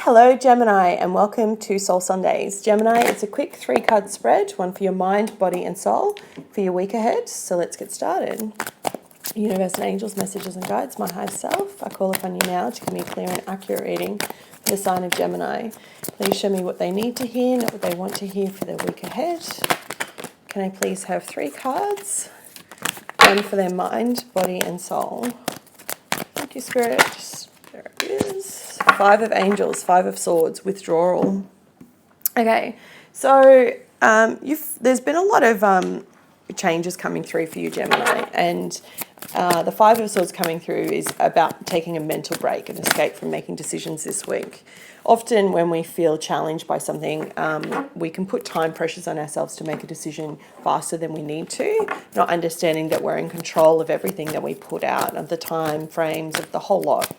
Hello Gemini, and welcome to Soul Sundays. Gemini, it's a quick 3-card spread, one for your mind, body and soul for your week ahead. So let's get started. Universe and angels, messages and guides, my higher self, I call upon you now to give me a clear and accurate reading for the sign of Gemini. Please show me what they need to hear, not what they want to hear for their week ahead. Can I please have 3 cards? One for their mind, body and soul. Thank you, Spirit. There it is. 5 of Angels, 5 of Swords, withdrawal. Okay, so there's been a lot of changes coming through for you, Gemini, and the 5 of Swords coming through is about taking a mental break and escape from making decisions this week. Often when we feel challenged by something, we can put time pressures on ourselves to make a decision faster than we need to, not understanding that we're in control of everything that we put out, of the time frames, of the whole lot.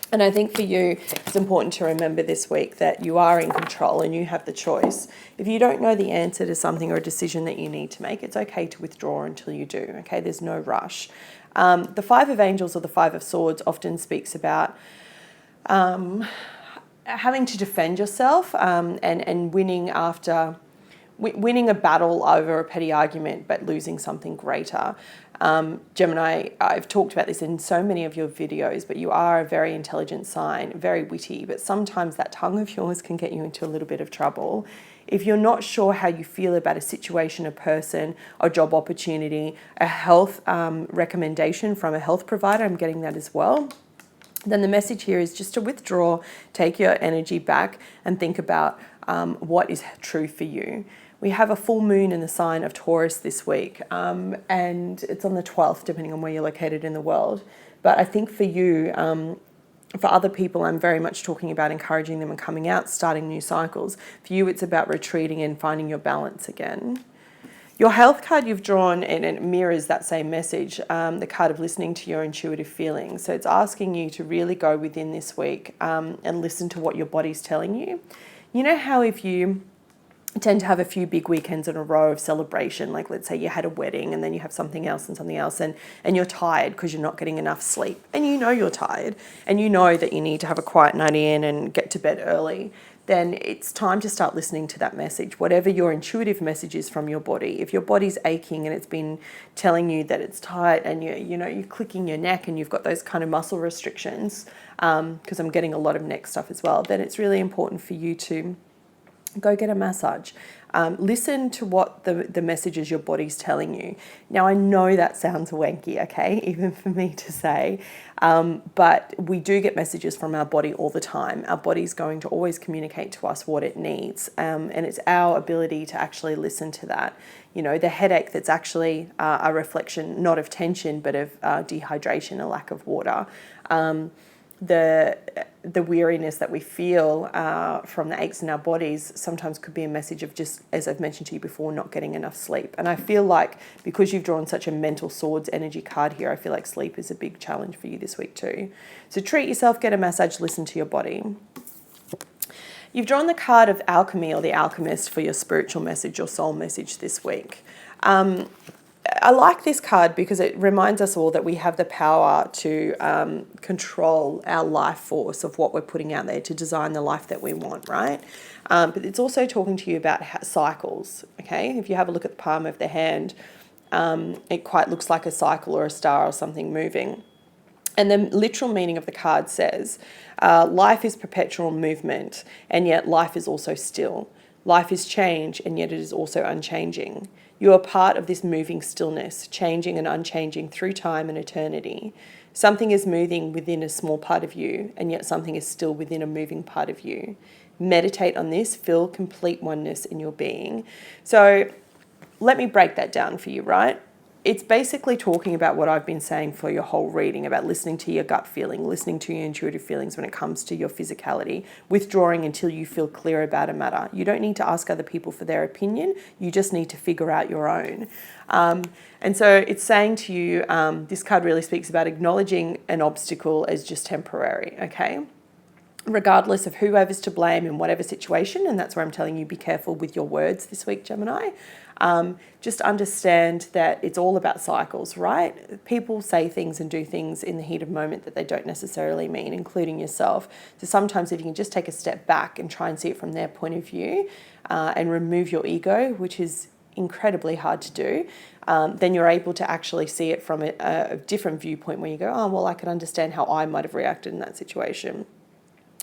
And I think for you, it's important to remember this week that you are in control and you have the choice. If you don't know the answer to something or a decision that you need to make, it's okay to withdraw until you do, okay? There's no rush. The 5 of Angels or the 5 of Swords often speaks about having to defend yourself and winning a battle over a petty argument, but losing something greater. Gemini, I've talked about this in so many of your videos, but you are a very intelligent sign, very witty, but sometimes that tongue of yours can get you into a little bit of trouble. If you're not sure how you feel about a situation, a person, a job opportunity, a health recommendation from a health provider, I'm getting that as well, then the message here is just to withdraw, take your energy back and think about what is true for you. We have a full moon in the sign of Taurus this week, and it's on the 12th, depending on where you're located in the world. But I think for you, for other people, I'm very much talking about encouraging them and coming out, starting new cycles. For you, it's about retreating and finding your balance again. Your health card you've drawn, and it mirrors that same message, the card of listening to your intuitive feelings. So it's asking you to really go within this week and listen to what your body's telling you. You know how if you tend to have a few big weekends in a row of celebration, like let's say you had a wedding and then you have something else and you're tired because you're not getting enough sleep, and you know you're tired and you know that you need to have a quiet night in and get to bed early, then it's time to start listening to that message, whatever your intuitive message is from your body. If your body's aching and it's been telling you that it's tight and you're clicking your neck and you've got those kind of muscle restrictions, because I'm getting a lot of neck stuff as well, then it's really important for you to go get a massage. Listen to what the messages your body's telling you. Now, I know that sounds wanky, okay, even for me to say, but we do get messages from our body all the time. Our body's going to always communicate to us what it needs, and it's our ability to actually listen to that. The headache that's actually a reflection, not of tension, but of dehydration, a lack of water. The weariness that we feel from the aches in our bodies sometimes could be a message of just, as I've mentioned to you before, not getting enough sleep. And I feel like because you've drawn such a mental swords energy card here, I feel like sleep is a big challenge for you this week too. So treat yourself, get a massage, listen to your body. You've drawn the card of alchemy or the alchemist for your spiritual message, your soul message this week. I like this card because it reminds us all that we have the power to control our life force of what we're putting out there to design the life that we want, right? But it's also talking to you about cycles, okay? If you have a look at the palm of the hand, it quite looks like a cycle or a star or something moving. And the literal meaning of the card says, life is perpetual movement, and yet life is also still. Life is change, and yet it is also unchanging. You are part of this moving stillness, changing and unchanging through time and eternity. Something is moving within a small part of you, and yet something is still within a moving part of you. Meditate on this, feel complete oneness in your being. So let me break that down for you, right? It's basically talking about what I've been saying for your whole reading, about listening to your gut feeling, listening to your intuitive feelings when it comes to your physicality, withdrawing until you feel clear about a matter. You don't need to ask other people for their opinion. You just need to figure out your own. And so it's saying to you, this card really speaks about acknowledging an obstacle as just temporary, okay? regardless of whoever's to blame in whatever situation. And that's where I'm telling you, be careful with your words this week, Gemini. Just understand that it's all about cycles, right? People say things and do things in the heat of moment that they don't necessarily mean, including yourself. So sometimes if you can just take a step back and try and see it from their point of view, and remove your ego, which is incredibly hard to do, then you're able to actually see it from a different viewpoint where you go, oh, well, I can understand how I might have reacted in that situation.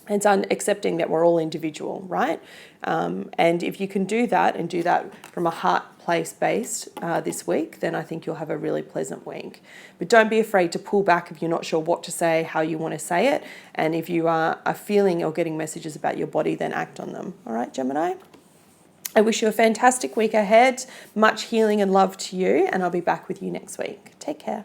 It's accepting that we're all individual, right? And if you can do that and do that from a heart place based this week, then I think you'll have a really pleasant week. But don't be afraid to pull back if you're not sure what to say, how you want to say it. And if you are feeling or getting messages about your body, then act on them. All right, Gemini? I wish you a fantastic week ahead. Much healing and love to you. And I'll be back with you next week. Take care.